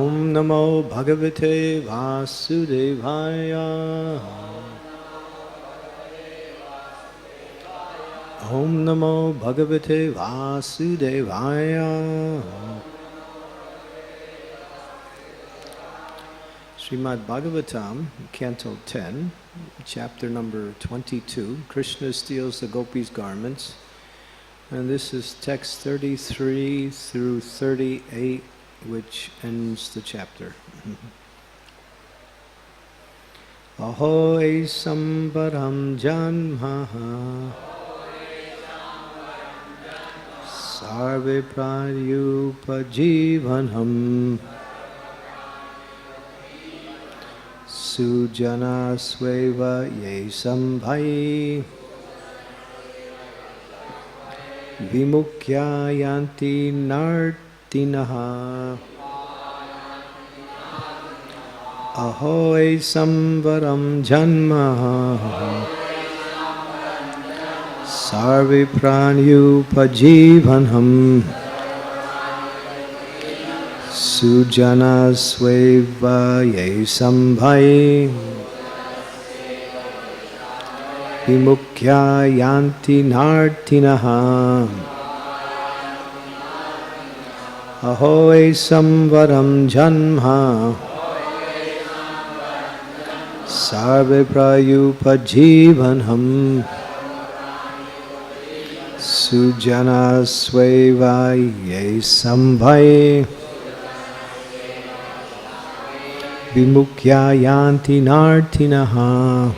Om Namo Bhagavate Vasudevaya. Om Namo Bhagavate Vasudevaya. Srimad Bhagavatam, Canto 10, chapter number 22, Krishna steals the gopis' garments. And this is text 33 through 38, which ends the chapter. Ahoy sambaram janma sarve pradyupajivanam sujana sveva ye sambhai vimukya yanti nartinaha ahoy samvaram janma sarve pranyupajivanam sujana sveva ye sambhai vimukya yanti nartinaha ahoy samvaram janma sarve prayupajivanam sujana sveva ye sambhai vimukya yanti nartinaha.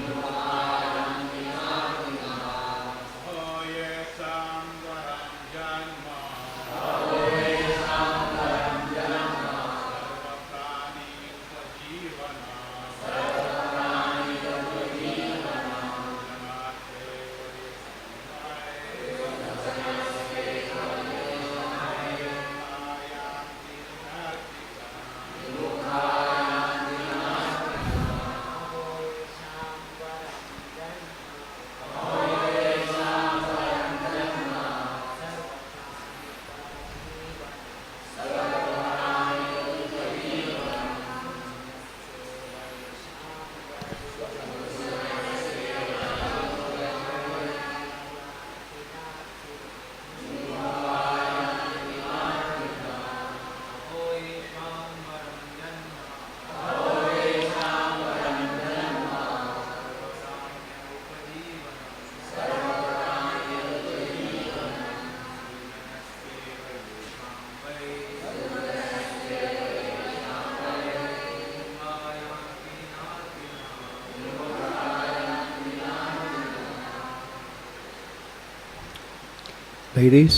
Ladies?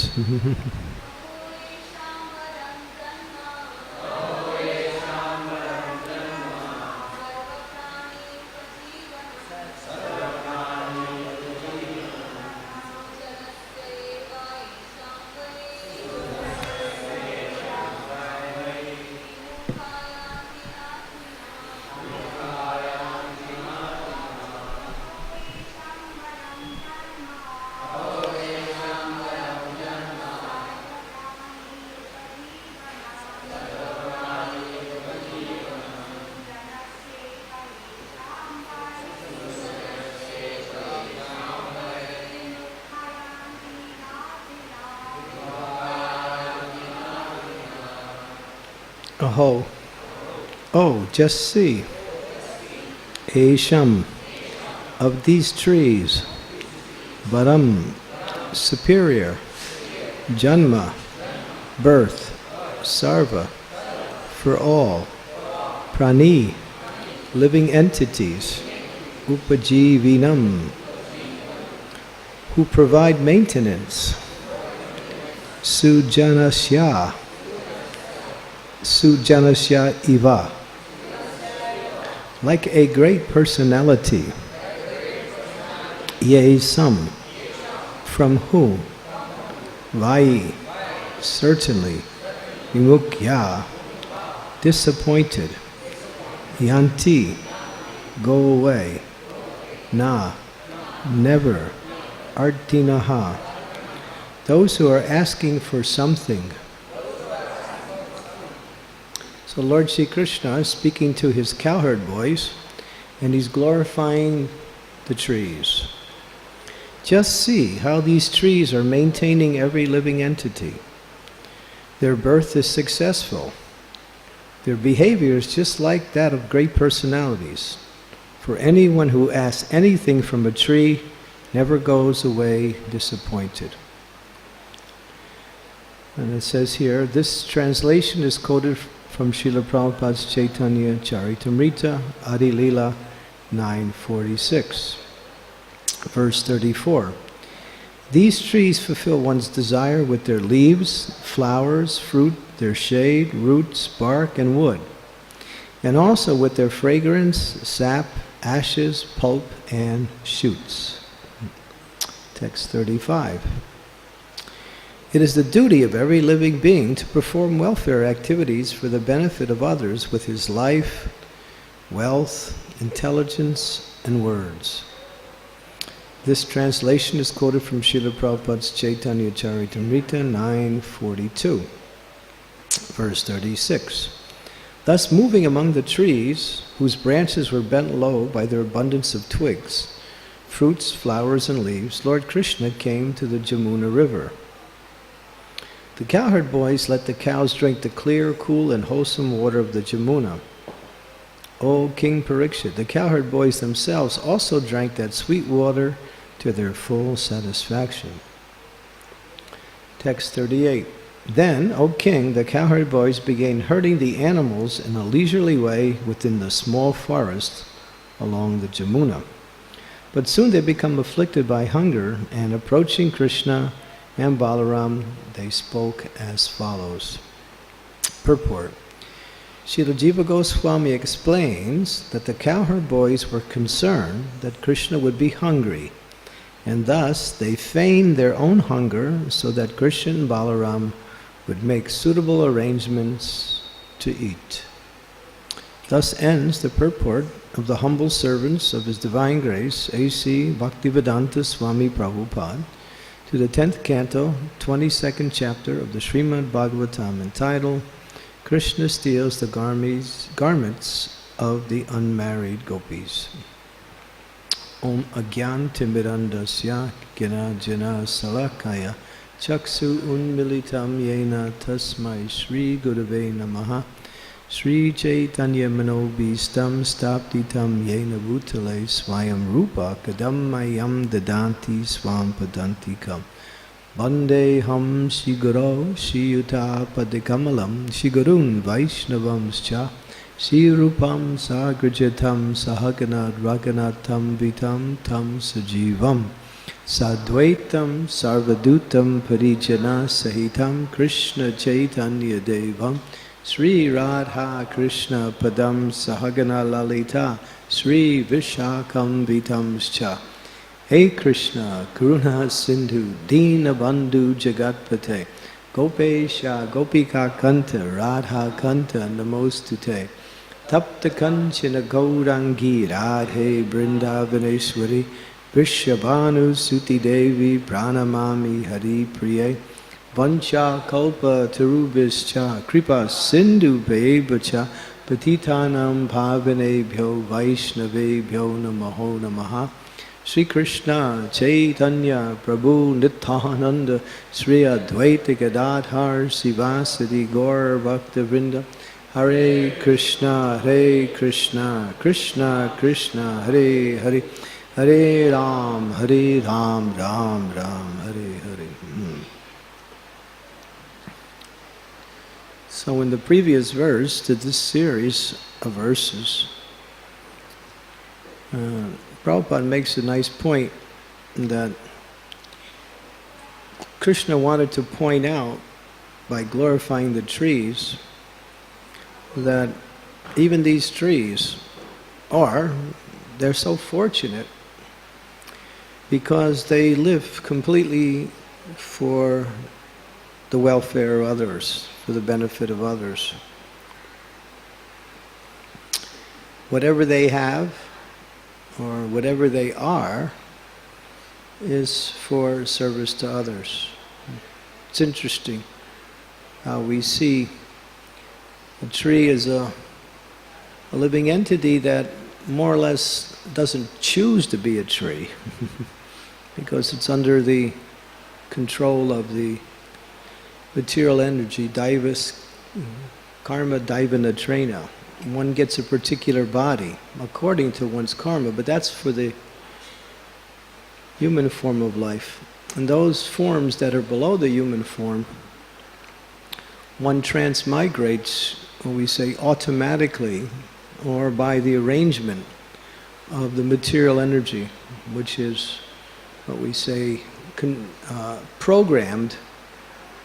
Oh, just see. Esham, of these trees. Varam, superior. Janma, birth. Sarva, for all. Prani, living entities. Upajivinam, who provide maintenance. Sujanasya, Sujanasya Iva, like a great personality. Ye some, from whom? Vai, certainly. Vimukya, disappointed. Yanti, go away. Na, never. Artinaha, those who are asking for something. So Lord Sri Krishna is speaking to his cowherd boys, and he's glorifying the trees. Just see how these trees are maintaining every living entity. Their birth is successful. Their behavior is just like that of great personalities. For anyone who asks anything from a tree never goes away disappointed. And it says here, this translation is quoted from Srila Prabhupada's Chaitanya Charitamrita, Adi Lila 946, verse 34. These trees fulfill one's desire with their leaves, flowers, fruit, their shade, roots, bark, and wood, and also with their fragrance, sap, ashes, pulp, and shoots. Text 35. It is the duty of every living being to perform welfare activities for the benefit of others with his life, wealth, intelligence, and words. This translation is quoted from Srila Prabhupada's Chaitanya Charitamrita 942, verse 36. Thus, moving among the trees, whose branches were bent low by their abundance of twigs, fruits, flowers, and leaves, Lord Krishna came to the Jamuna river. The cowherd boys let the cows drink the clear, cool, and wholesome water of the Jamuna. O King Parikshit, the cowherd boys themselves also drank that sweet water to their full satisfaction. Text 38. Then, O King, the cowherd boys began herding the animals in a leisurely way within the small forest along the Jamuna. But soon they become afflicted by hunger, and approaching Krishna and Balaram, they spoke as follows. Purport. Srila Jiva Goswami explains that the cowherd boys were concerned that Krishna would be hungry, and thus they feigned their own hunger so that Krishna and Balaram would make suitable arrangements to eat. Thus ends the purport of the humble servants of His Divine Grace A.C. Bhaktivedanta Swami Prabhupada to the 10th canto, 22nd chapter of the Srimad Bhagavatam, entitled Krishna Steals the Garments of the Unmarried Gopis. Om Agyan Timirandasya Gina Jina Salakaya Chaksu Unmilitam Yena Tasmai Shri Gurave Namaha Sri Chaitanya Manobhistam Staptitam Yena Bhutale Swayam Rupa Kadammayam Dadanti Swam Padantikam Bande Ham Shiguro Shiyuta Padikamalam Shigurun Vaishnavamscha Shri Rupam Sagrajatam Sahaganad Raganatam Vitam Tam Sajivam Sadvaitam Sarvadutam Parijana Sahitam Krishna Chaitanya Devam Sri Radha Krishna Padam Sahagana Lalita Sri Vishakam Vitamscha. Hey Krishna, Karuna Sindhu, Dina Bandhu Jagatpate, Gopesha Gopika Kanta, Radha Kanta Namostute, Tapta Kanchana Gaurangi Radhe Vrindavaneshwari, Vishabhanu Suti Devi Pranamami Hari Priye, Vancha Kalpa Tarubhischa, Kripa Sindhu Bebacha, Patitanam Bhavanebhyo Vaishnavebhyo Namaho Namaha. Sri Krishna Chaitanya Prabhu Nityananda Sri Advaita Gadadhar Sivasadi Gaur Bhaktivinoda Hare Krishna Krishna Krishna Hare Hare Hare Ram Ram Ram Hare Hare. So in the previous verse to this series of verses, Prabhupada makes a nice point that Krishna wanted to point out by glorifying the trees that even these trees they're so fortunate because they live completely for the welfare of others, for the benefit of others. Whatever they have, or whatever they are, is for service to others. It's interesting how we see A tree is a living entity that more or less doesn't choose to be a tree because it's under the control of the material energy, daivas, karma, daivana trena. One gets a particular body according to one's karma, but that's for the human form of life. And those forms that are below the human form, one transmigrates, or we say automatically, or by the arrangement of the material energy, which is what we say programmed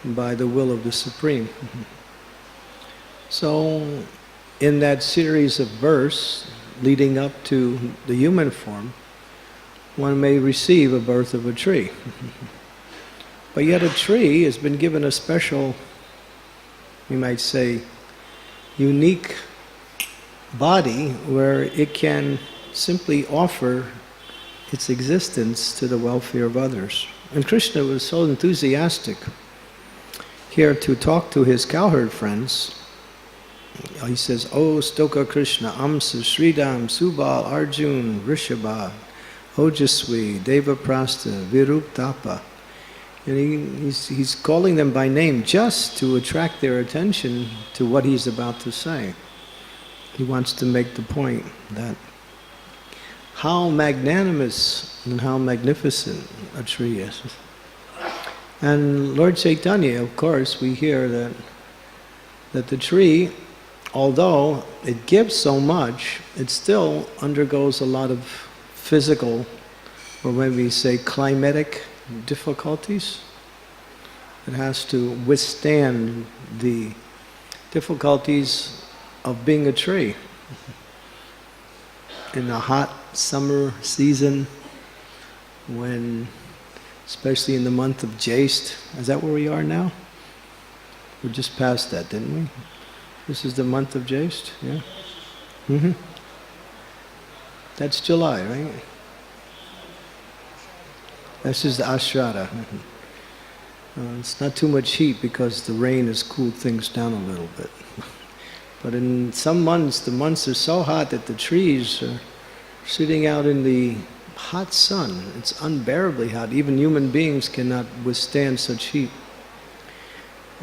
by the will of the Supreme. So in that series of births leading up to the human form, one may receive a birth of a tree. But yet a tree has been given a special, we might say, unique body where it can simply offer its existence to the welfare of others. And Krishna was so enthusiastic here to talk to his cowherd friends. He says, "O Stoka Krishna, Amsa, Sridham, Subal, Arjun, Rishabha, Ojaswi, Devaprastha, Viruptapa." And he's calling them by name just to attract their attention to what he's about to say. He wants to make the point that how magnanimous and how magnificent a tree is. And Lord Chaitanya, of course, we hear that the tree, although it gives so much, it still undergoes a lot of physical, or when we say climatic difficulties. It has to withstand the difficulties of being a tree. In the hot summer season, when, especially in the month of Jyesht, is that where we are now? We just passed that, didn't we? This is the month of Jyesht, yeah? Mm-hmm. That's July, right? This is the Ashara. It's not too much heat because the rain has cooled things down a little bit. But in some months, the months are so hot that the trees are sitting out in the hot sun. It's unbearably hot. Even human beings cannot withstand such heat,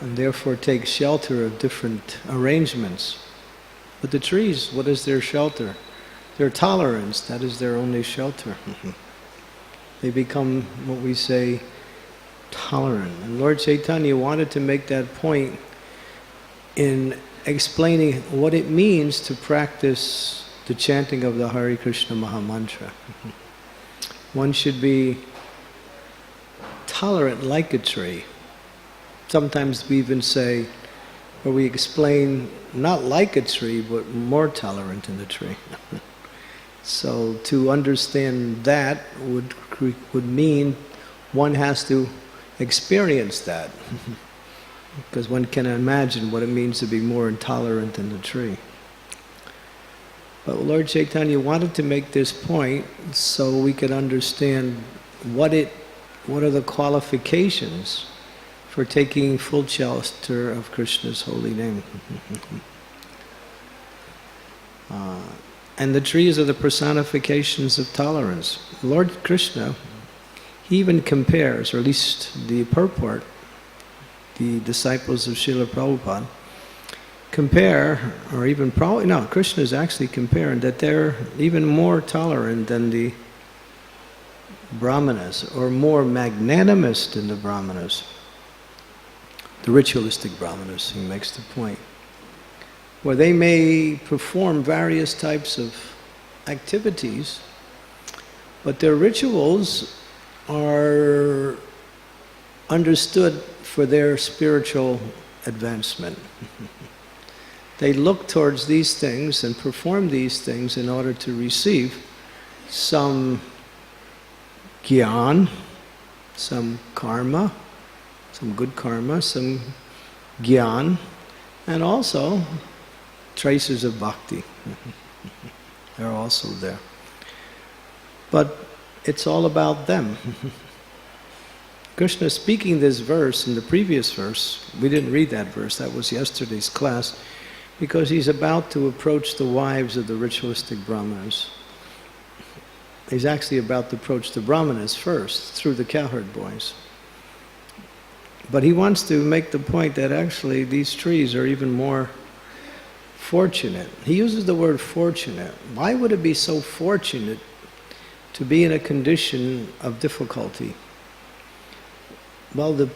and therefore take shelter of different arrangements. But the trees, what is their shelter? Their tolerance, that is their only shelter. They become, what we say, tolerant. And Lord Chaitanya wanted to make that point in explaining what it means to practice the chanting of the Hare Krishna Mahamantra. One should be tolerant like a tree. Sometimes we even say, or we explain, not like a tree, but more tolerant than the tree. So to understand that would mean one has to experience that. Because one can imagine what it means to be more intolerant than the tree. But Lord Chaitanya wanted to make this point so we could understand what are the qualifications for taking full shelter of Krishna's holy name. And the trees are the personifications of tolerance. Lord Krishna, he even compares, or at least the purport, the disciples of Srila Prabhupada, compare, or even Krishna is actually comparing that they're even more tolerant than the Brahmanas, or more magnanimous than the Brahmanas. The ritualistic Brahmanas, he makes the point. Where they may perform various types of activities, but their rituals are understood for their spiritual advancement. They look towards these things and perform these things in order to receive some gyan, some karma, some good karma, some gyan, and also traces of bhakti. They're also there. But it's all about them. Krishna speaking this verse in the previous verse, we didn't read that verse, that was yesterday's class. because he's about to approach the wives of the ritualistic brahmanas. He's actually about to approach the brahmanas first, through the cowherd boys. But he wants to make the point that actually these trees are even more fortunate. He uses the word fortunate. Why would it be so fortunate to be in a condition of difficulty? Well,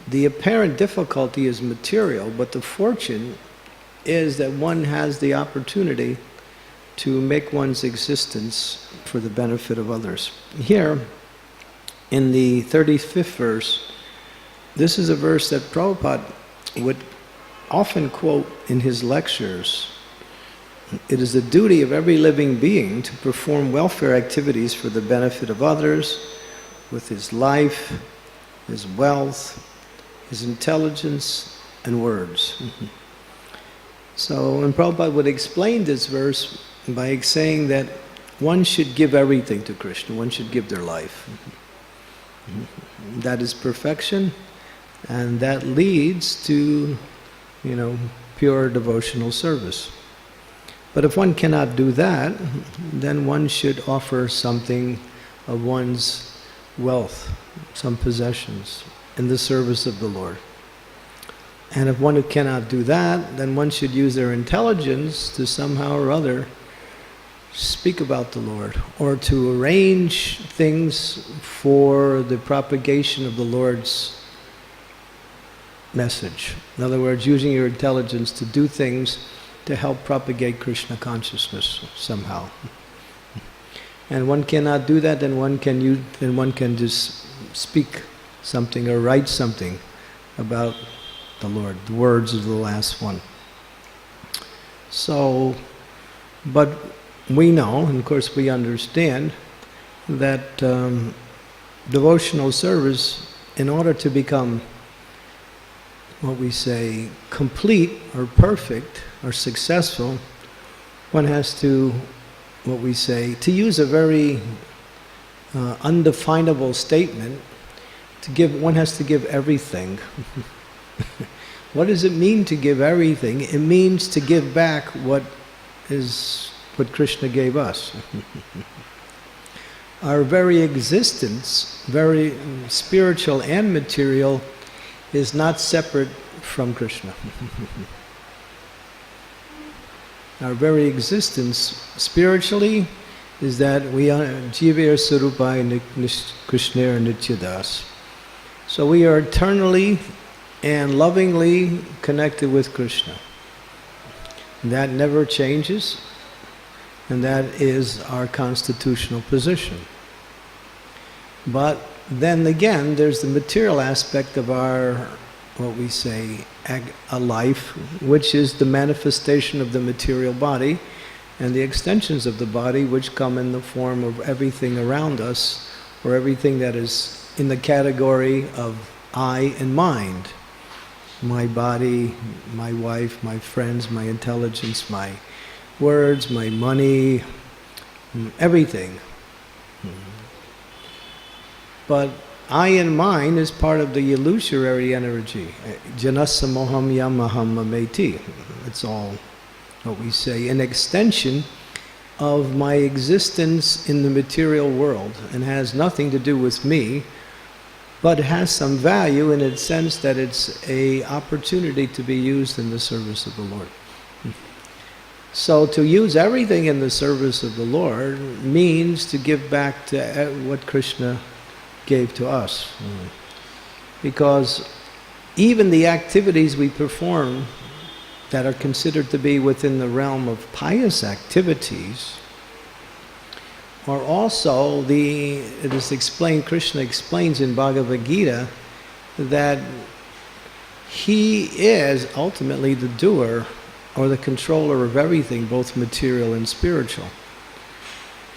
the apparent difficulty is material, but the fortune is that one has the opportunity to make one's existence for the benefit of others. Here, in the 35th verse, this is a verse that Prabhupada would often quote in his lectures. It is the duty of every living being to perform welfare activities for the benefit of others with his life, his wealth, his intelligence, and words. So, and Prabhupada would explain this verse by saying that one should give everything to Krishna, one should give their life. That is perfection, and that leads to, pure devotional service. But if one cannot do that, then one should offer something of one's wealth, some possessions, in the service of the Lord. And if one cannot do that, then one should use their intelligence to somehow or other speak about the Lord, or to arrange things for the propagation of the Lord's message. In other words, using your intelligence to do things to help propagate Krishna consciousness somehow. And one cannot do that, then one can just speak something or write something about the Lord. The words is the last one. So, but we know, and of course we understand, that devotional service, in order to become what we say complete or perfect or successful, one has to, what we say, to use a very undefinable statement, one has to give everything. What does it mean to give everything? It means to give back what Krishna gave us. Our very existence, very spiritual and material, is not separate from Krishna. Our very existence spiritually is that we are Jivir Sarupai Krishna Nityadas. So we are eternally and lovingly connected with Krishna. That never changes, and that is our constitutional position. But then again, there's the material aspect of our, what we say, a life, which is the manifestation of the material body, and the extensions of the body, which come in the form of everything around us, or everything that is in the category of I and mind. My body, my wife, my friends, my intelligence, my words, my money, everything. But I and mine is part of the illusory energy. Janasa moham yamaham mameti. It's all what we say, an extension of my existence in the material world, and has nothing to do with me, but it has some value in its sense that it's an opportunity to be used in the service of the Lord. So to use everything in the service of the Lord means to give back to what Krishna gave to us. Because even the activities we perform that are considered to be within the realm of pious activities are also it is explained, Krishna explains in Bhagavad Gita that he is ultimately the doer or the controller of everything, both material and spiritual.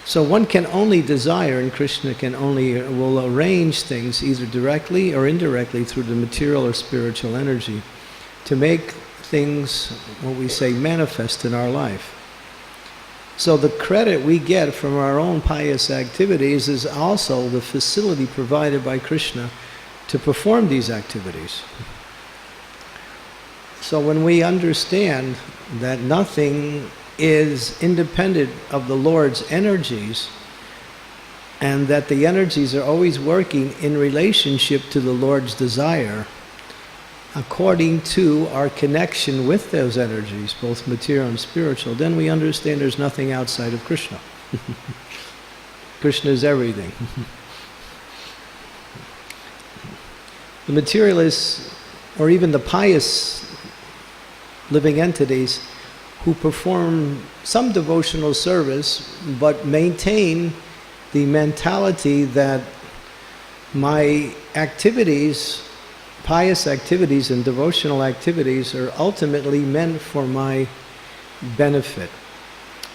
So one can only desire, and Krishna will arrange things either directly or indirectly through the material or spiritual energy to make things, what we say, manifest in our life. So the credit we get from our own pious activities is also the facility provided by Krishna to perform these activities. So when we understand that nothing is independent of the Lord's energies, and that the energies are always working in relationship to the Lord's desire, according to our connection with those energies, both material and spiritual, then we understand there's nothing outside of Krishna. Krishna is everything. The materialists, or even the pious living entities who perform some devotional service but maintain the mentality that my activities, pious activities and devotional activities, are ultimately meant for my benefit.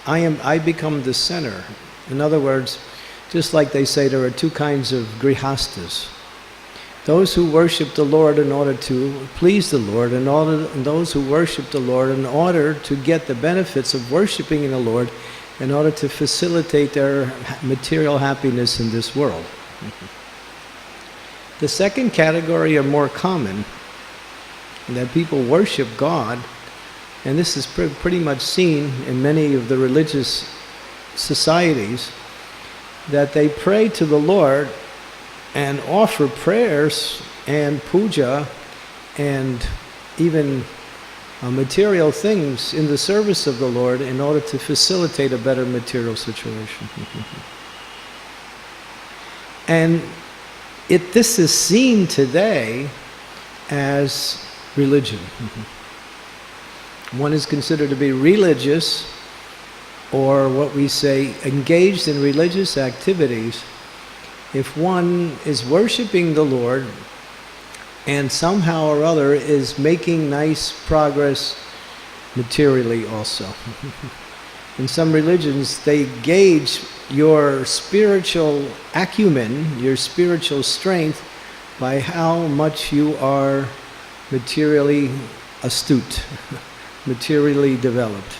I become the center. In other words, just like they say, there are two kinds of grihastas. Those who worship the Lord in order to please the Lord, and those who worship the Lord in order to get the benefits of worshiping the Lord, in order to facilitate their material happiness in this world. The second category are more common, that people worship God, and this is pretty much seen in many of the religious societies, that they pray to the Lord and offer prayers and puja and even material things in the service of the Lord in order to facilitate a better material situation. And this is seen today as religion. One is considered to be religious, or what we say, engaged in religious activities, if one is worshiping the Lord and somehow or other is making nice progress materially also. In some religions, they gauge your spiritual acumen, your spiritual strength, by how much you are materially astute, materially developed.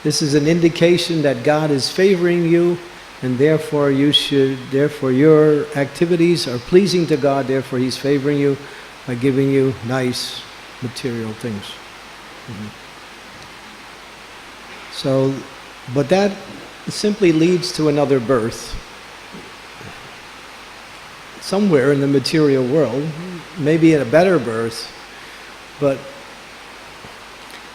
This is an indication that God is favoring you, and therefore your activities are pleasing to God, therefore He's favoring you by giving you nice material things. So, but that simply leads to another birth. Somewhere in the material world, maybe in a better birth, but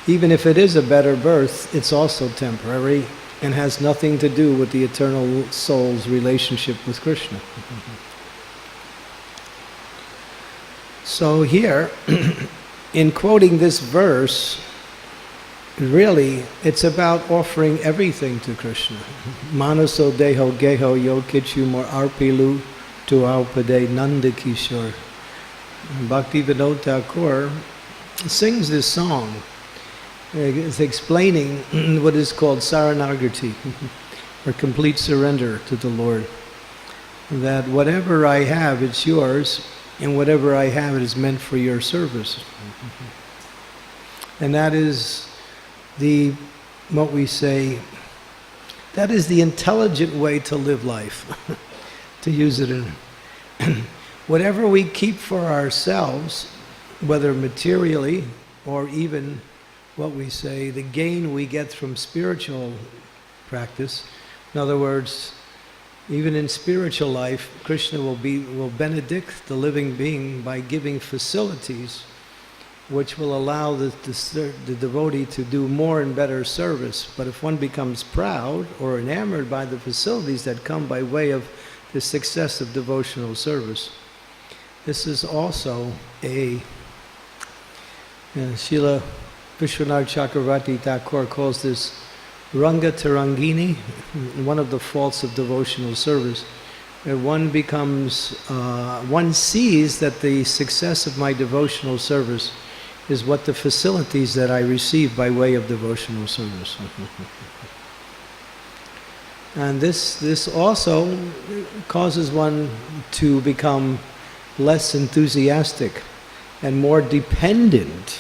even if it is a better birth, it's also temporary and has nothing to do with the eternal soul's relationship with Krishna. So here, in quoting this verse, really, it's about offering everything to Krishna. Manaso deho geho yo kichu mor arpilu tu aupade nanda kishore. Bhaktivedanta Swami sings this song. It's explaining what is called saranagati, or complete surrender to the Lord. That whatever I have, it's yours, and whatever I have, it is meant for your service. And that is what we say, that is the intelligent way to live life, to use it in. Whatever we keep for ourselves, whether materially or even what we say, the gain we get from spiritual practice. In other words, even in spiritual life, Krishna will benedict the living being by giving facilities which will allow the devotee to do more and better service. But if one becomes proud or enamored by the facilities that come by way of the success of devotional service, this is also Srila Vishwanath Chakravarti Thakur calls this Ranga Tarangini, one of the faults of devotional service. One sees that the success of my devotional service is what the facilities that I receive by way of devotional service. And this also causes one to become less enthusiastic and more dependent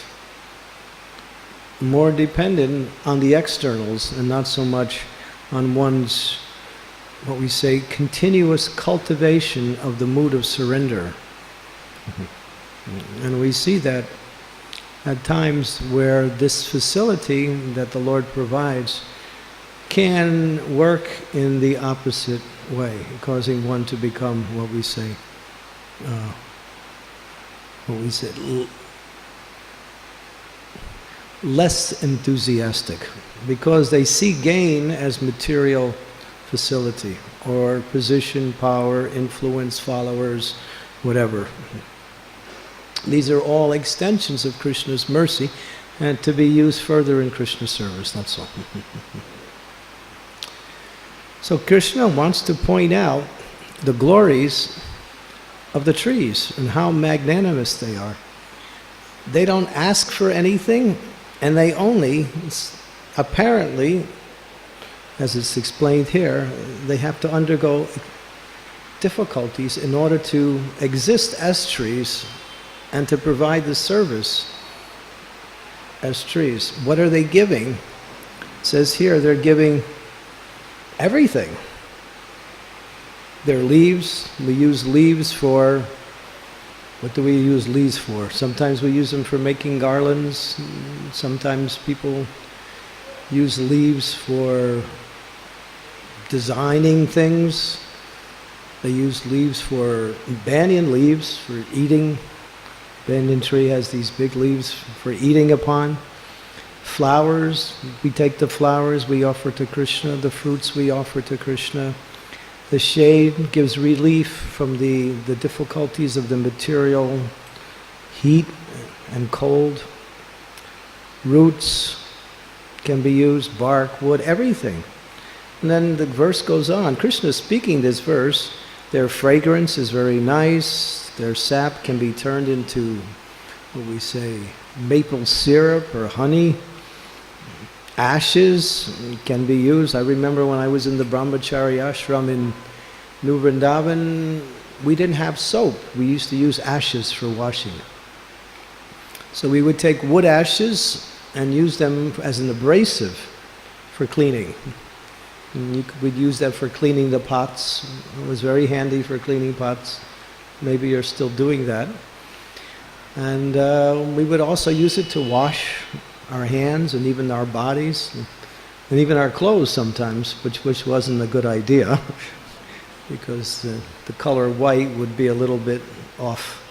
on the externals and not so much on one's, what we say, continuous cultivation of the mood of surrender. And we see that at times where this facility that the Lord provides can work in the opposite way, causing one to become what we say, less enthusiastic, because they see gain as material facility, or position, power, influence, followers, whatever. These are all extensions of Krishna's mercy, and to be used further in Krishna service, that's all. So Krishna wants to point out the glories of the trees and how magnanimous they are. They don't ask for anything, and they only, apparently, as it's explained here, they have to undergo difficulties in order to exist as trees and to provide the service as trees. What are they giving? It says here they're giving everything. Their leaves, we use leaves for, what do we use leaves for? Sometimes we use them for making garlands. Sometimes people use leaves for designing things. They use leaves for, banyan leaves for eating. Banyan tree has these big leaves for eating upon. Flowers, we take the flowers, we offer to Krishna. The fruits we offer to Krishna. The shade gives relief from the difficulties of the material heat and cold. Roots can be used, bark, wood, everything. And then the verse goes on. Krishna is speaking this verse. Their fragrance is very nice. Their sap can be turned into, what we say, maple syrup or honey. Ashes can be used. I remember when I was in the Brahmachari ashram in New Vrndavan, we didn't have soap. We used to use ashes for washing. So we would take wood ashes and use them as an abrasive for cleaning. We'd use that for cleaning the pots. It was very handy for cleaning pots. Maybe you're still doing that. And we would also use it to wash our hands and even our bodies, and even our clothes sometimes, which wasn't a good idea, because the color white would be a little bit off,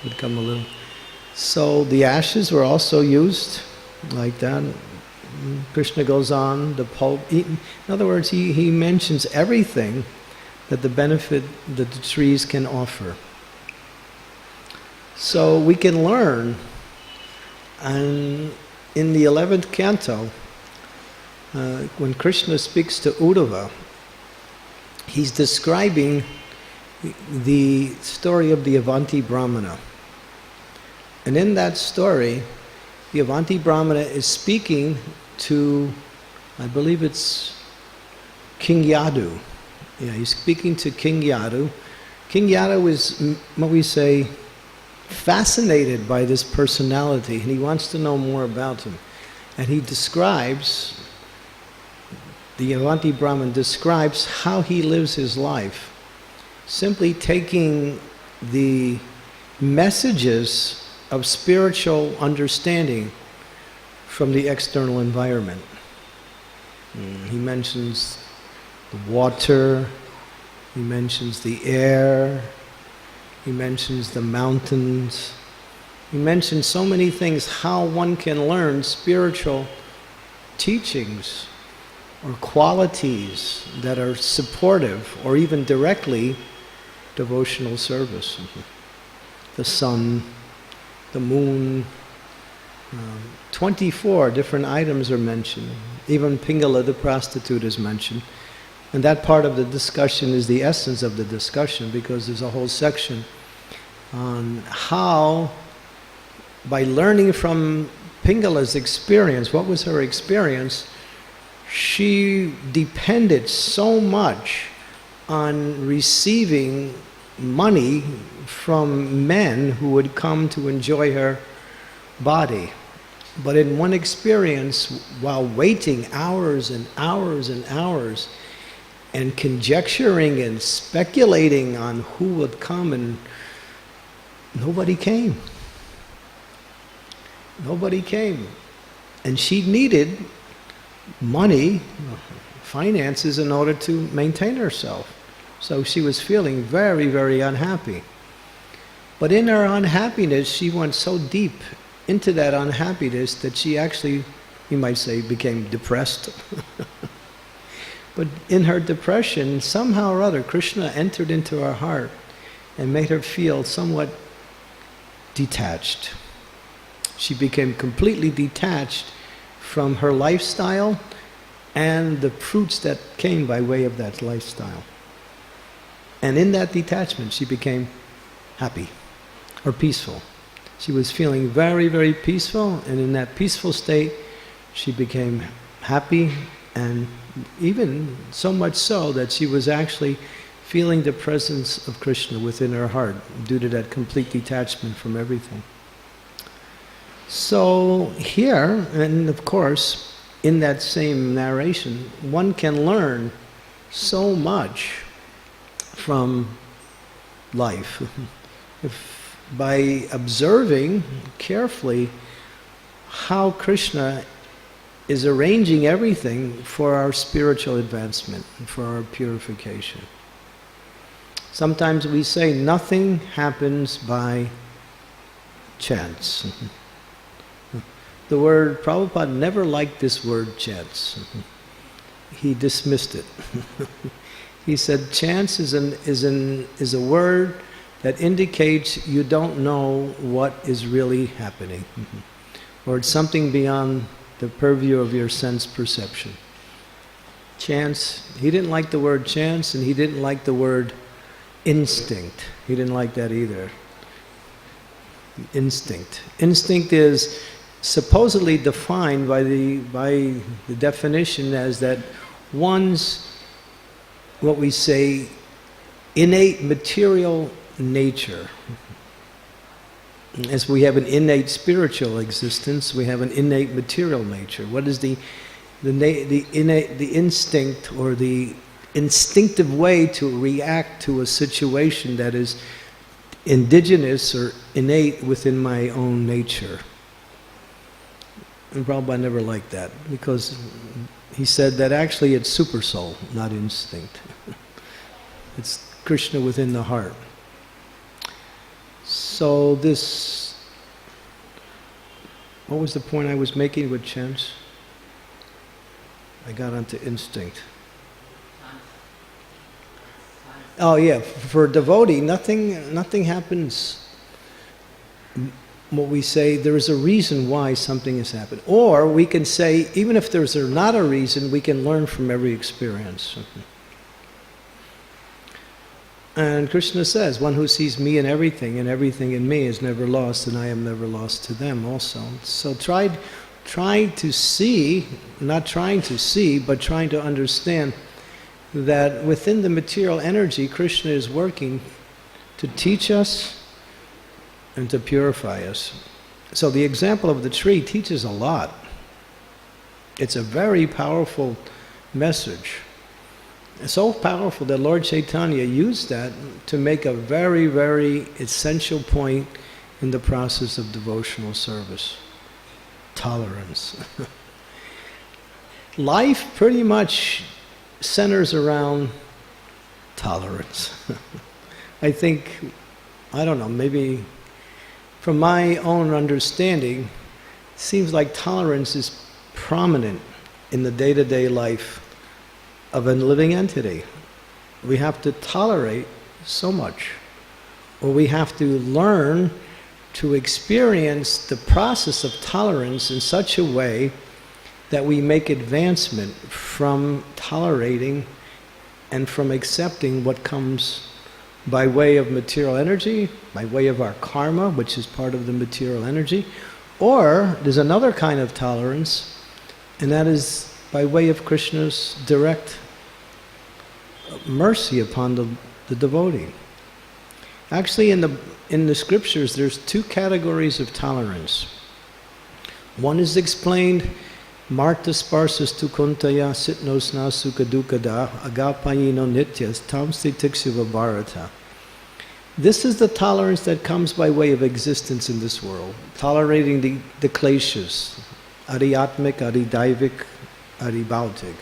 would come a little. So the ashes were also used like that. Krishna goes on, the pulp. In other words, he mentions everything that the benefit that the trees can offer. So we can learn. And in the 11th canto, when Krishna speaks to Uddhava, he's describing the story of the Avanti Brahmana. And in that story, the Avanti Brahmana is speaking to, I believe it's King Yadu. Yeah, he's speaking to King Yadu. King Yadu is, what we say, fascinated by this personality, and he wants to know more about him. And he describes, the Avanti Brahman describes how he lives his life, simply taking the messages of spiritual understanding from the external environment. He mentions the water, he mentions the air, he mentions the mountains. He mentions so many things, how one can learn spiritual teachings or qualities that are supportive or even directly devotional service. The sun, the moon, 24 different items are mentioned. Even Pingala, the prostitute, is mentioned. And that part of the discussion is the essence of the discussion, because there's a whole section on how, by learning from Pingala's experience, what was her experience, she depended so much on receiving money from men who would come to enjoy her body. But in one experience, while waiting hours and hours and hours, and conjecturing and speculating on who would come, and nobody came. Nobody came. And she needed money, finances in order to maintain herself. So she was feeling very, very unhappy. But in her unhappiness, she went so deep into that unhappiness that she actually, you might say, became depressed. But in her depression, somehow or other, Krishna entered into her heart and made her feel somewhat detached. She became completely detached from her lifestyle and the fruits that came by way of that lifestyle. And in that detachment, she became happy or peaceful. She was feeling very, very peaceful, and in that peaceful state, she became happy, and even so much so that she was actually feeling the presence of Krishna within her heart due to that complete detachment from everything. So here, and of course, in that same narration, one can learn so much from life. If by observing carefully how Krishna is arranging everything for our spiritual advancement, for our purification. Sometimes we say nothing happens by chance. The word, Prabhupada never liked this word chance. He dismissed it. He said chance is a word that indicates you don't know what is really happening. Or it's something beyond the purview of your sense perception. Chance, he didn't like the word chance, and he didn't like the word instinct. He didn't like that either. Instinct. Instinct is supposedly defined by the definition as that one's, what we say, innate material nature. As we have an innate spiritual existence, we have an innate material nature. What is the instinct or the instinctive way to react to a situation that is indigenous or innate within my own nature? And Prabhupada never liked that, because he said that actually it's super soul, not instinct. It's Krishna within the heart. So this, what was the point I was making with chance? I got onto instinct. Oh yeah, for a devotee, nothing happens. What we say, there is a reason why something has happened. Or we can say, even if there's not a reason, we can learn from every experience. And Krishna says, one who sees me in everything and everything in me is never lost, and I am never lost to them also. So try to see, not trying to see, but trying to understand that within the material energy, Krishna is working to teach us and to purify us. So the example of the tree teaches a lot. It's a very powerful message. It's so powerful that Lord Chaitanya used that to make a very, very essential point in the process of devotional service. Tolerance. Life pretty much centers around tolerance. I think, I don't know, maybe from my own understanding, it seems like tolerance is prominent in the day-to-day life of a living entity. We have to tolerate so much, or we have to learn to experience the process of tolerance in such a way that we make advancement from tolerating and from accepting what comes by way of material energy, by way of our karma, which is part of the material energy, or there's another kind of tolerance, and that is by way of Krishna's direct mercy upon the devotee. Actually, in the scriptures, there's two categories of tolerance. One is explained, Marta sparsas tu kuntaya sitnos na sukha dukada agapayino nityas tamsti tiksiva bharata. This is the tolerance that comes by way of existence in this world. Tolerating the kleshas, adhyatmic, adhidaivik, adhibhautik.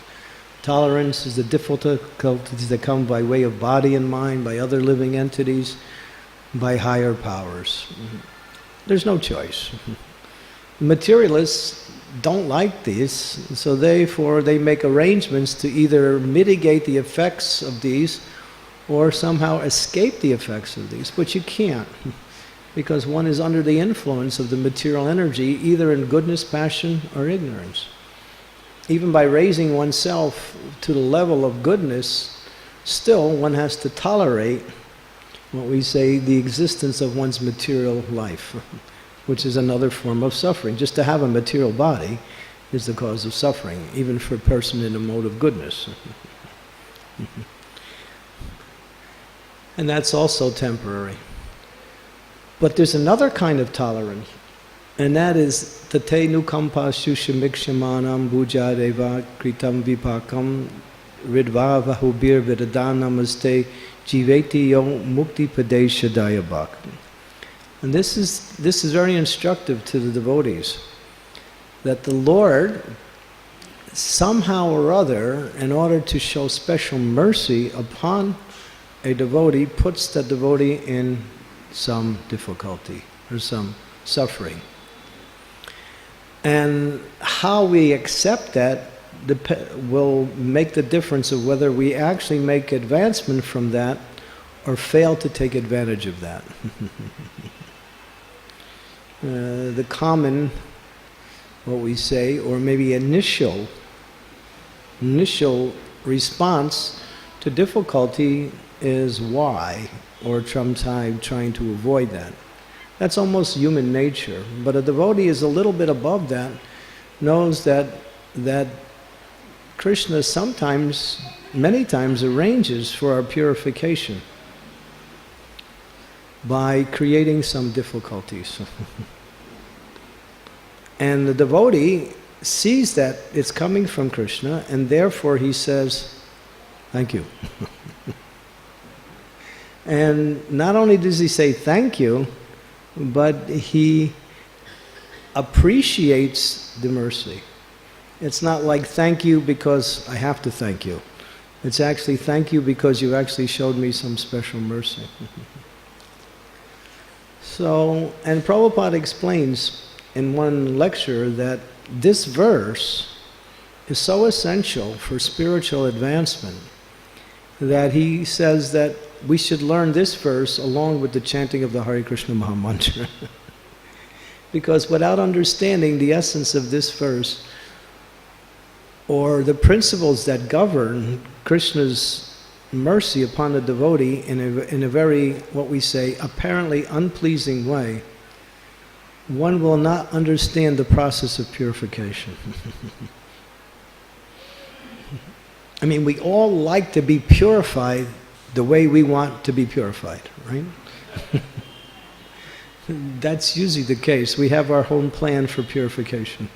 Tolerance is the difficulties that come by way of body and mind, by other living entities, by higher powers. There's no choice. Materialists don't like these, so therefore they make arrangements to either mitigate the effects of these or somehow escape the effects of these. But you can't, because one is under the influence of the material energy, either in goodness, passion, or ignorance. Even by raising oneself to the level of goodness, still one has to tolerate what we say the existence of one's material life, which is another form of suffering. Just to have a material body is the cause of suffering, even for a person in a mode of goodness. And that's also temporary. But there's another kind of tolerance, and that is tate nukampa shushamikshamanam bhujadeva kritam vipakam ridva vahubir vidadanamaste jiveti yo mukti padesha dayabhak. And this is very instructive to the devotees, that the Lord somehow or other, in order to show special mercy upon a devotee, puts the devotee in some difficulty or some suffering. And how we accept that will make the difference of whether we actually make advancement from that or fail to take advantage of that. The common, what we say, or maybe initial response to difficulty is why, or sometimes trying to avoid that. That's almost human nature. But a devotee is a little bit above that, knows that Krishna sometimes, many times, arranges for our purification by creating some difficulties. And the devotee sees that it's coming from Krishna, and therefore he says, thank you. And not only does he say thank you, but he appreciates the mercy. It's not like thank you because I have to thank you. It's actually thank you because you actually showed me some special mercy. So, and Prabhupada explains in one lecture that this verse is so essential for spiritual advancement that he says that we should learn this verse along with the chanting of the Hare Krishna Maha Mantra. Because without understanding the essence of this verse, or the principles that govern Krishna's mercy upon the devotee in a very, what we say, apparently unpleasing way, one will not understand the process of purification. I mean, we all like to be purified the way we want to be purified, right? That's usually the case. We have our own plan for purification.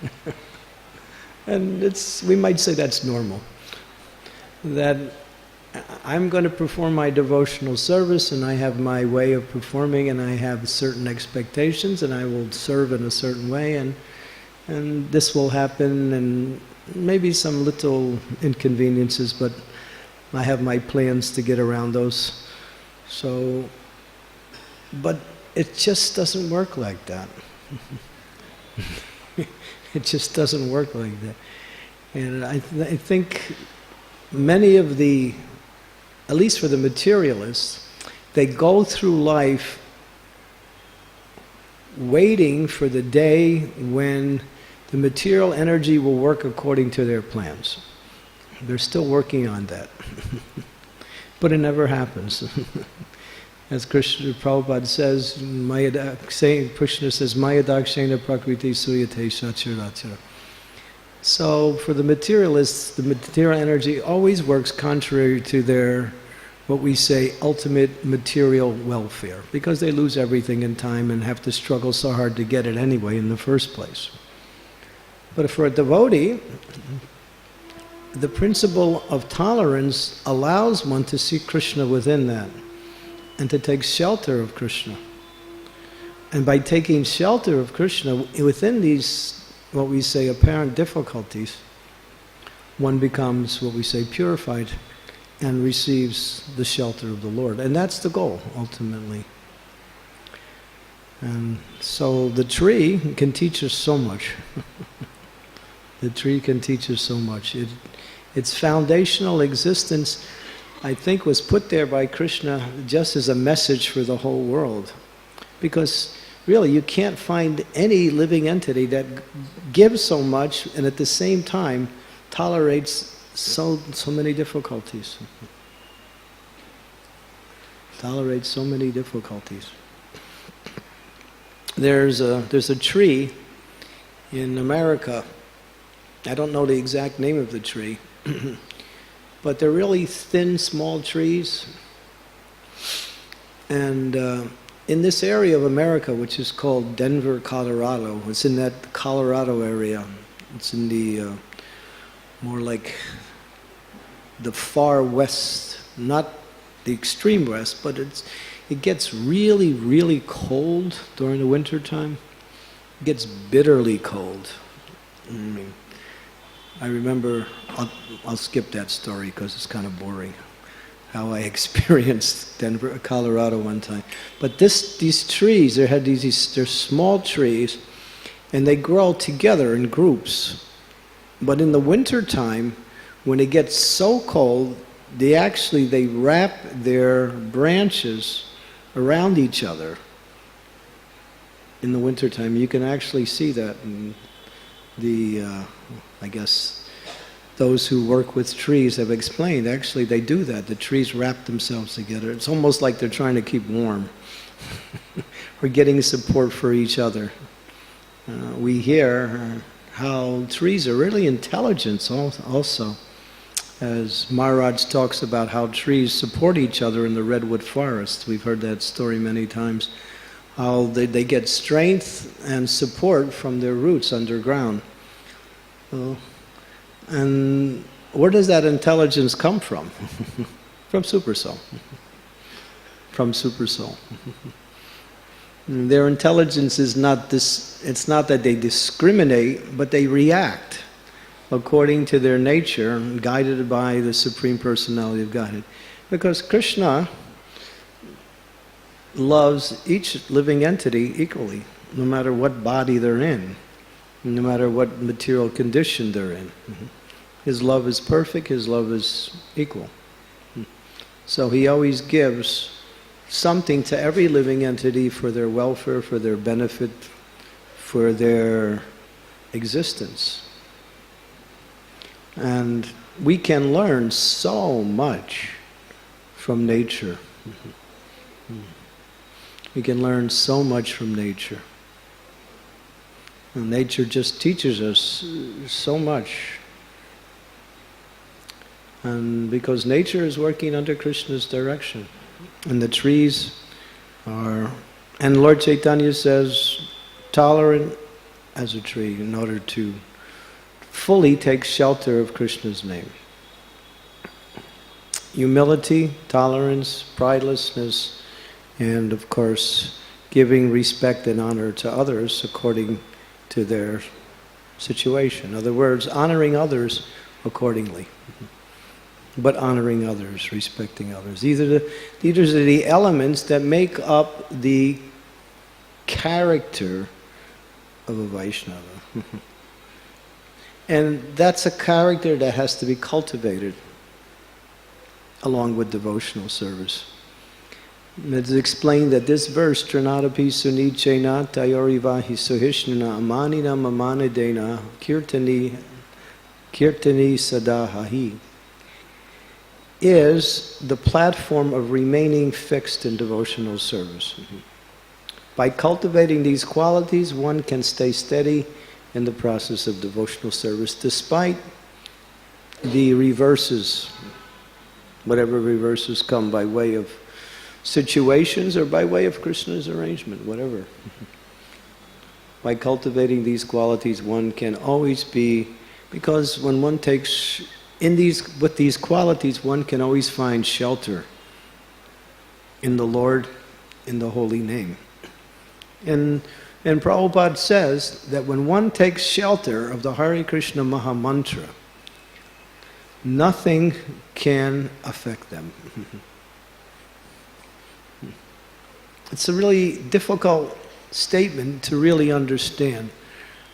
And we might say that's normal. That I'm going to perform my devotional service, and I have my way of performing, and I have certain expectations, and I will serve in a certain way, and this will happen, and maybe some little inconveniences, but I have my plans to get around those. So, but it just doesn't work like that. It just doesn't work like that. And I think many of the, at least for the materialists, they go through life waiting for the day when the material energy will work according to their plans. They're still working on that. But it never happens. As Krishna Prabhupada says, Krishna says, Mayadakshena prakriti suyate sachirachara. So for the materialists, the material energy always works contrary to their, what we say, ultimate material welfare, because they lose everything in time and have to struggle so hard to get it anyway in the first place. But for a devotee, the principle of tolerance allows one to see Krishna within that. and to take shelter of Krishna. And by taking shelter of Krishna, within these, what we say, apparent difficulties, one becomes, what we say, purified and receives the shelter of the Lord. And that's the goal, ultimately. And so the tree can teach us so much. The tree can teach us so much. Its foundational existence, I think, was put there by Krishna just as a message for the whole world. Because really, you can't find any living entity that gives so much and at the same time tolerates so many difficulties. Tolerates so many difficulties. There's a tree in America. I don't know the exact name of the tree, but they're really thin, small trees. And in this area of America, which is called Denver, Colorado, it's in that Colorado area. It's in the more like the far west, not the extreme west, but it gets really, really cold during the winter time. It gets bitterly cold. I remember, I'll skip that story because it's kind of boring, how I experienced Denver, Colorado one time. But these trees, they're small trees, and they grow together in groups. But in the winter time, when it gets so cold, they wrap their branches around each other in the wintertime. You can actually see that in I guess those who work with trees have explained, actually they do that. The trees wrap themselves together. It's almost like they're trying to keep warm. We're getting support for each other. We hear how trees are really intelligent also. As Maharaj talks about how trees support each other in the redwood forest. We've heard that story many times. How they get strength and support from their roots underground. And where does that intelligence come from? From Supersoul. From Supersoul. Their intelligence is not this, it's not that they discriminate, but they react according to their nature, guided by the Supreme Personality of Godhead. Because Krishna loves each living entity equally, no matter what body they're in, no matter what material condition they're in. His love is perfect, His love is equal. So He always gives something to every living entity for their welfare, for their benefit, for their existence. And we can learn so much from nature. We can learn so much from nature. And nature just teaches us so much. And because nature is working under Krishna's direction. And the trees are, and Lord Chaitanya says, tolerant as a tree in order to fully take shelter of Krishna's name. Humility, tolerance, pridelessness, and of course, giving respect and honor to others according to their situation. In other words, honoring others accordingly. But honoring others, respecting others. These are the elements that make up the character of a Vaishnava. And that's a character that has to be cultivated along with devotional service. It's explained that this verse, Tranadapi Sunichena Tayorivahi Suhishnana Amanina Mamanidena Kirtani Sadahahi, is the platform of remaining fixed in devotional service. By cultivating these qualities, one can stay steady in the process of devotional service, despite the reverses, whatever reverses come by way of situations or by way of Krishna's arrangement, whatever. By cultivating these qualities, one can always be, because when one takes, with these qualities, one can always find shelter in the Lord, in the holy name. And Prabhupada says that when one takes shelter of the Hare Krishna Maha Mantra, nothing can affect them. It's a really difficult statement to really understand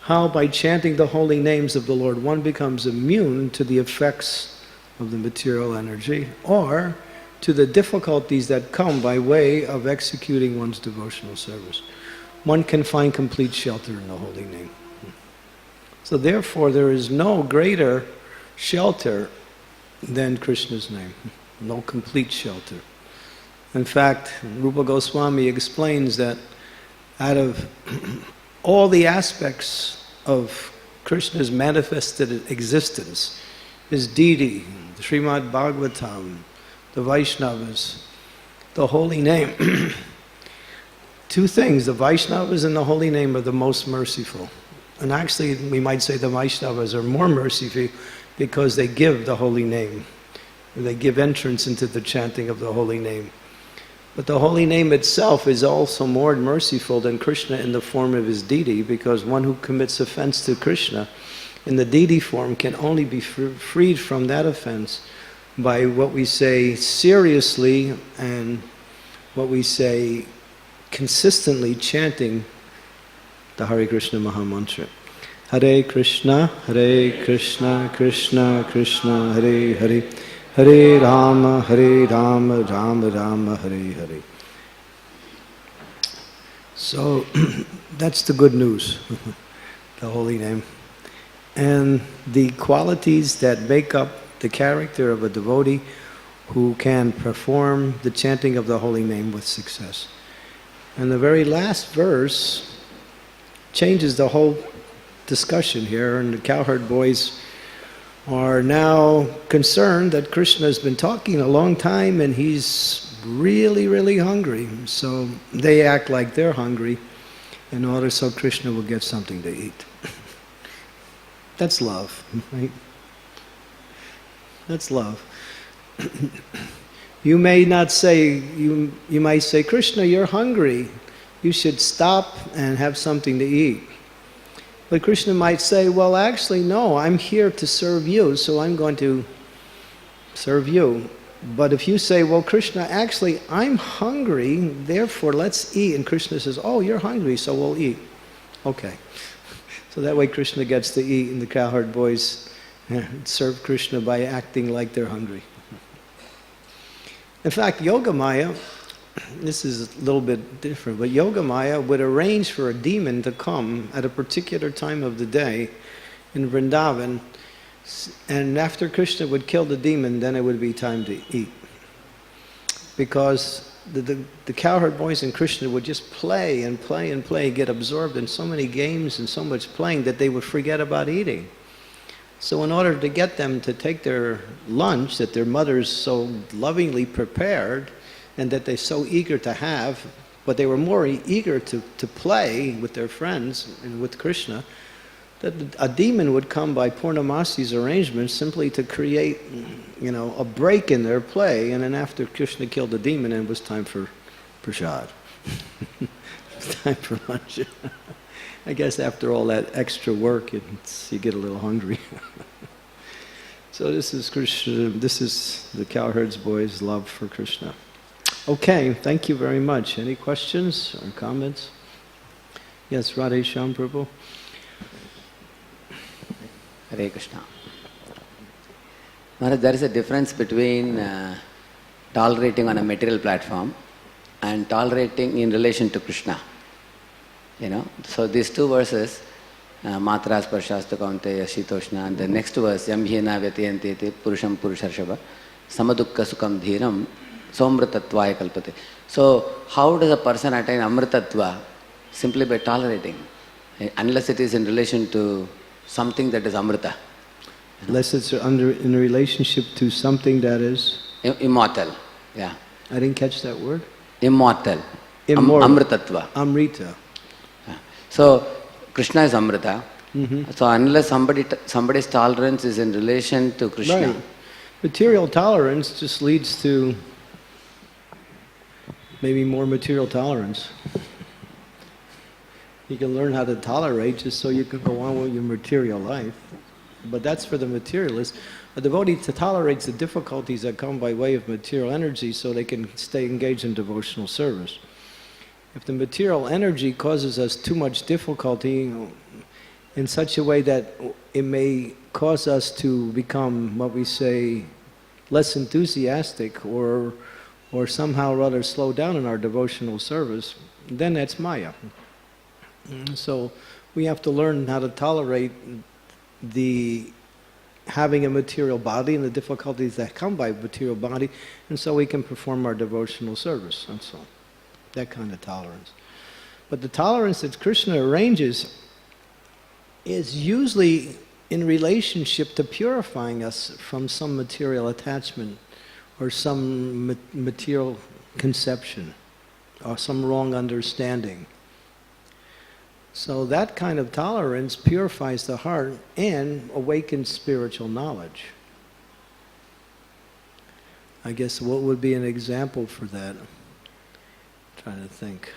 how by chanting the holy names of the Lord one becomes immune to the effects of the material energy or to the difficulties that come by way of executing one's devotional service. One can find complete shelter in the holy name. So therefore there is no greater shelter than Krishna's name. No complete shelter. In fact, Rupa Goswami explains that out of all the aspects of Krishna's manifested existence, his deity, the Srimad Bhagavatam, the Vaishnavas, the holy name, two things, the Vaishnavas and the holy name are the most merciful. And actually, we might say the Vaishnavas are more merciful because they give the holy name. They give entrance into the chanting of the holy name. But the holy name itself is also more merciful than Krishna in the form of his deity, because one who commits offense to Krishna in the deity form can only be freed from that offense by what we say seriously and what we say consistently chanting the Hare Krishna Maha Mantra. Hare Krishna, Krishna Krishna, Hare Hare, Hare Rama, Rama Rama, Hare Hare. So that's the good news, the holy name. And the qualities that make up the character of a devotee who can perform the chanting of the holy name with success. And the very last verse changes the whole discussion here, and the cowherd boys are now concerned that Krishna has been talking a long time and he's really, really hungry. So they act like they're hungry in order so Krishna will get something to eat. That's love, right? That's love. You may not say, you might say, Krishna, you're hungry. You should stop and have something to eat. But Krishna might say, well, actually, no, I'm here to serve you, so I'm going to serve you. But if you say, well, Krishna, actually, I'm hungry, therefore let's eat. And Krishna says, oh, you're hungry, so we'll eat. Okay. So that way Krishna gets to eat, and the cowherd boys serve Krishna by acting like they're hungry. In fact, Yogamaya, this is a little bit different, but Yogamaya would arrange for a demon to come at a particular time of the day in Vrndavan, and after Krishna would kill the demon, then it would be time to eat. Because the cowherd boys and Krishna would just play and play and play, get absorbed in so many games and so much playing that they would forget about eating. So in order to get them to take their lunch that their mothers so lovingly prepared and that they're so eager to have, but they were more eager to play with their friends and with Krishna, that a demon would come by Purnamasi's arrangement simply to create, a break in their play, and then after Krishna killed the demon, it was time for prasad. It was time for lunch. I guess after all that extra work, you get a little hungry. So this is Krishna, this is the cowherd's boy's love for Krishna. Okay, thank you very much. Any questions or comments? Yes, Radhe Shyam Prabhu. Hare Krishna. Maharaj, there is a difference between tolerating on a material platform and tolerating in relation to Krishna. So these two verses, Matra Sparshasta Kaunteya Shitoshna, and the next verse, Yam Hyena Vyatiyantete Purusham Purusharshava Samadukka Sukham Dhiram Somritatvaya Kalpate. So how does a person attain Amritattva? Simply by tolerating, unless it is in relation to something that is Amrita. Unless it's in a relationship to something that is? Immortal, yeah. I didn't catch that word. Immortal. Immortal. Amritattva. Amrita. Yeah. So Krishna is Amrita. Mm-hmm. So unless somebody's tolerance is in relation to Krishna. Right. Material tolerance just leads to maybe more material tolerance. You can learn how to tolerate just so you can go on with your material life. But that's for the materialist. A devotee tolerates the difficulties that come by way of material energy so they can stay engaged in devotional service. If the material energy causes us too much difficulty in such a way that it may cause us to become, what we say, less enthusiastic or somehow or other slow down in our devotional service, then that's Maya. So we have to learn how to tolerate having a material body and the difficulties that come by material body, and so we can perform our devotional service, and so that kind of tolerance. But the tolerance that Krishna arranges is usually in relationship to purifying us from some material attachment or some material conception or some wrong understanding. So that kind of tolerance purifies the heart and awakens spiritual knowledge. I guess what would be an example for that? I'm trying to think.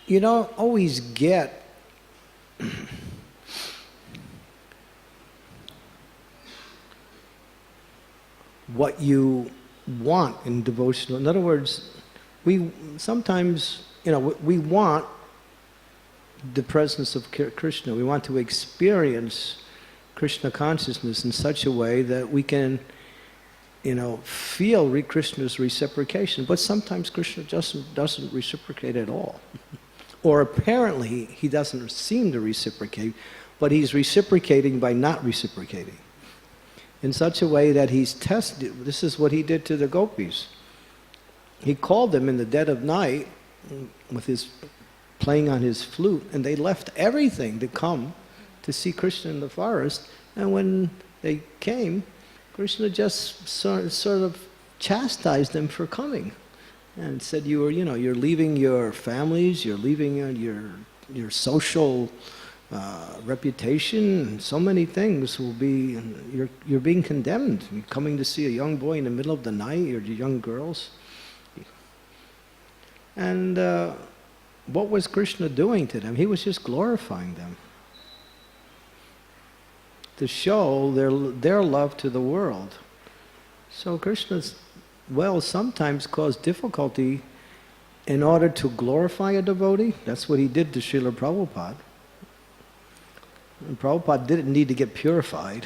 You don't always get what you want in devotional. In other words, we sometimes, we want the presence of Krishna. We want to experience Krishna consciousness in such a way that we can, feel Krishna's reciprocation. But sometimes Krishna doesn't reciprocate at all. Or apparently he doesn't seem to reciprocate, but he's reciprocating by not reciprocating. In such a way that he's tested. This is what he did to the gopis. He called them in the dead of night with his playing on his flute, and they left everything to come to see Krishna in the forest. And when they came, Krishna just sort of chastised them for coming, and said, you're leaving your families, you're leaving your social reputation, so many things will be, you're being condemned. You're coming to see a young boy in the middle of the night, or young girls. And what was Krishna doing to them? He was just glorifying them to show their love to the world. So Krishna's, sometimes caused difficulty in order to glorify a devotee. That's what he did to Srila Prabhupada. And Prabhupada didn't need to get purified.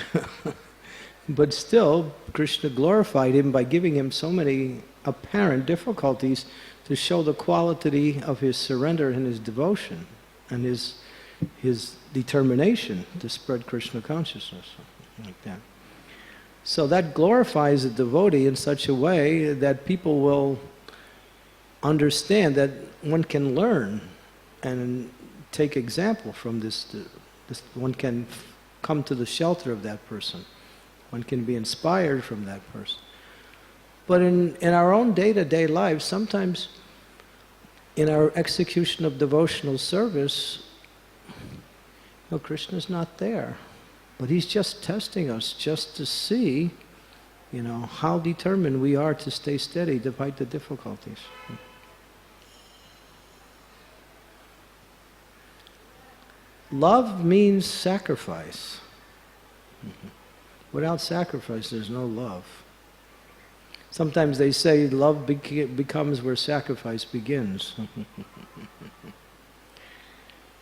But still, Krishna glorified him by giving him so many apparent difficulties to show the quality of his surrender and his devotion and his determination to spread Krishna consciousness, like that. So that glorifies a devotee in such a way that people will understand that one can learn and take example from this. One can come to the shelter of that person. One can be inspired from that person. But in our own day-to-day lives, sometimes in our execution of devotional service, Krishna's not there. But he's just testing us just to see, how determined we are to stay steady despite the difficulties. Love means sacrifice. Without sacrifice, there's no love. Sometimes they say love becomes where sacrifice begins.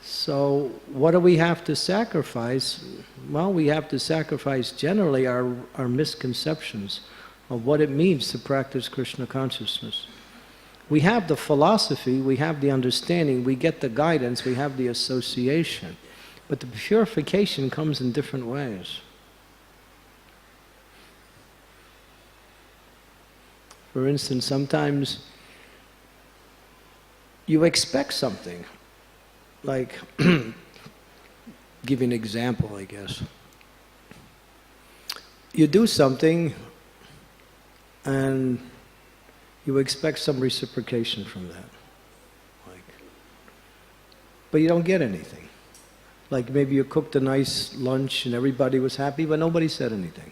So what do we have to sacrifice? Well, we have to sacrifice generally our misconceptions of what it means to practice Krishna consciousness. We have the philosophy, we have the understanding, we get the guidance, we have the association. But the purification comes in different ways. For instance, sometimes you expect something. Like, give you an example, I guess. You do something and you expect some reciprocation from that. But you don't get anything. Like maybe you cooked a nice lunch and everybody was happy, but nobody said anything.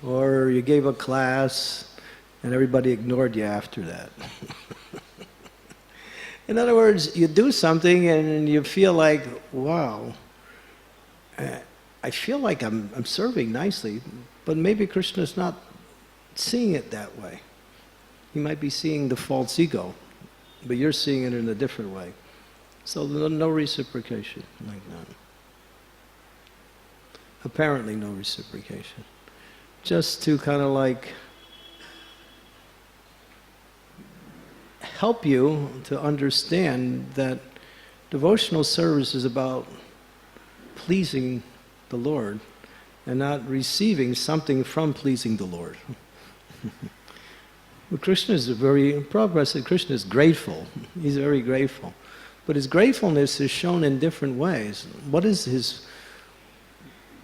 Or you gave a class and everybody ignored you after that. In other words, you do something and you feel like, wow, I feel like I'm serving nicely, but maybe Krishna's not seeing it that way. He might be seeing the false ego, but you're seeing it in a different way. So no reciprocation like that. Apparently no reciprocation. Just to kind of like help you to understand that devotional service is about pleasing the Lord and not receiving something from pleasing the Lord. Well, Krishna is Prabhupada said Krishna is grateful. He's very grateful. But his gratefulness is shown in different ways. What is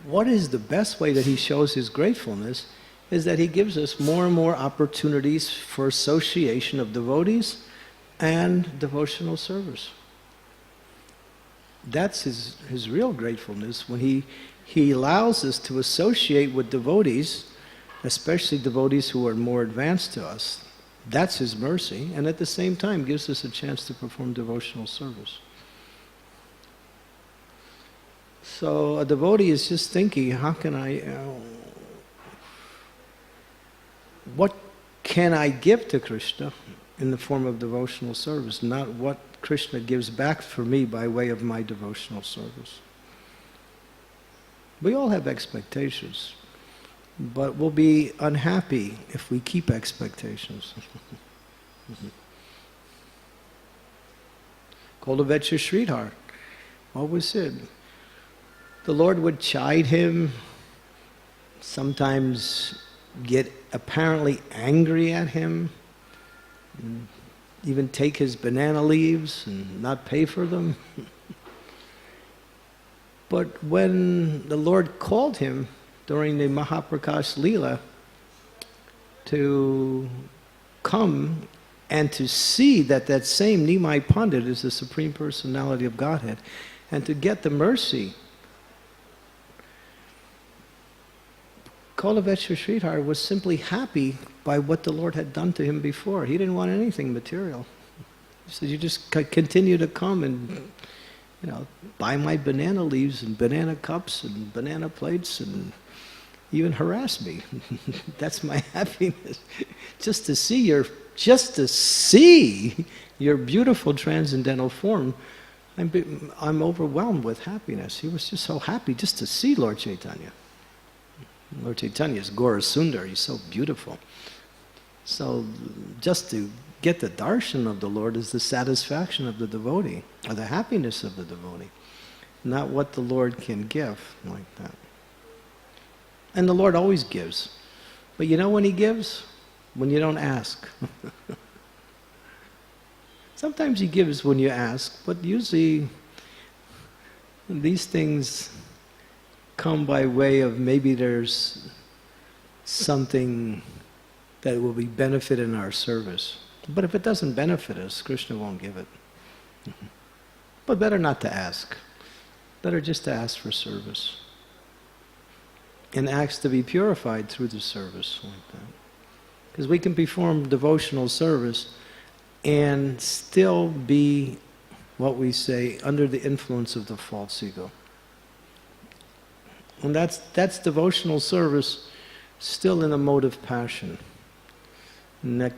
the best way that he shows his gratefulness is that he gives us more and more opportunities for association of devotees and devotional service. That's his real gratefulness, when he allows us to associate with devotees, especially devotees who are more advanced to us. That's his mercy, and at the same time gives us a chance to perform devotional service. So a devotee is just thinking, how can what can I give to Krishna in the form of devotional service, not what Krishna gives back for me by way of my devotional service. We all have expectations, but we'll be unhappy if we keep expectations. Cultivate your Sridhar. Always said, the Lord would chide him, sometimes get apparently angry at him, and even take his banana leaves and not pay for them. But when the Lord called him during the Mahaprakash Leela to come and to see that that same Nimai Pandit is the Supreme Personality of Godhead, and to get the mercy, Kolavetsha Sridhar was simply happy by what the Lord had done to him before. He didn't want anything material. He said, you just continue to come and, buy my banana leaves and banana cups and banana plates and even harass me. That's my happiness. Just to see your beautiful transcendental form, I'm overwhelmed with happiness. He was just so happy just to see Lord Chaitanya. Lord Chaitanya is Gaura Sundar, he's so beautiful. So just to get the darshan of the Lord is the satisfaction of the devotee, or the happiness of the devotee, not what the Lord can give like that. And the Lord always gives. But you know when he gives? When you don't ask. Sometimes he gives when you ask, but usually these things come by way of maybe there's something that will be benefit in our service. But if it doesn't benefit us, Krishna won't give it. But better not to ask. Better just to ask for service. And ask to be purified through the service like that. Because we can perform devotional service and still be, what we say, under the influence of the false ego. And that's devotional service still in a mode of passion. And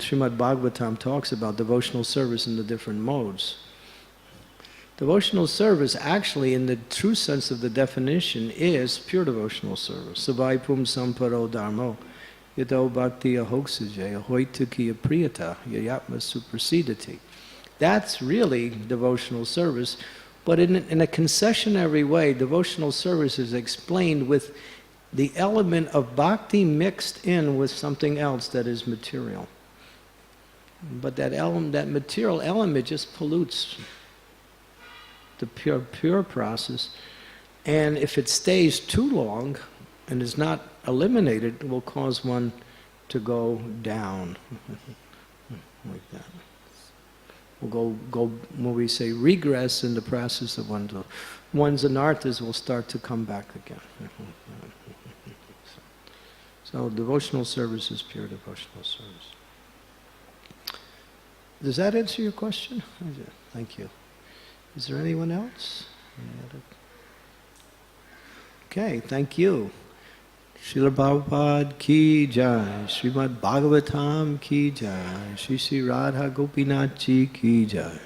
Srimad Bhagavatam talks about devotional service in the different modes. Devotional service, actually, in the true sense of the definition, is pure devotional service. Savai pum samparo dharmo, yado bhakti ahoksajaya, hoitukiya priyata, yayatma suprasidati. That's really devotional service. But in a concessionary way, devotional service is explained with the element of bhakti mixed in with something else that is material. But that material element just pollutes the pure process. And if it stays too long and is not eliminated, it will cause one to go down like that. will go when we say regress in the process of one's anarthas will start to come back again. So devotional service is pure devotional service. Does that answer your question? Thank you. Is there anyone else? Okay, thank you. Srila Prabhupada ki jai, Srimad Bhagavatam ki jai, Shri Radha Gopinath ji ki jai.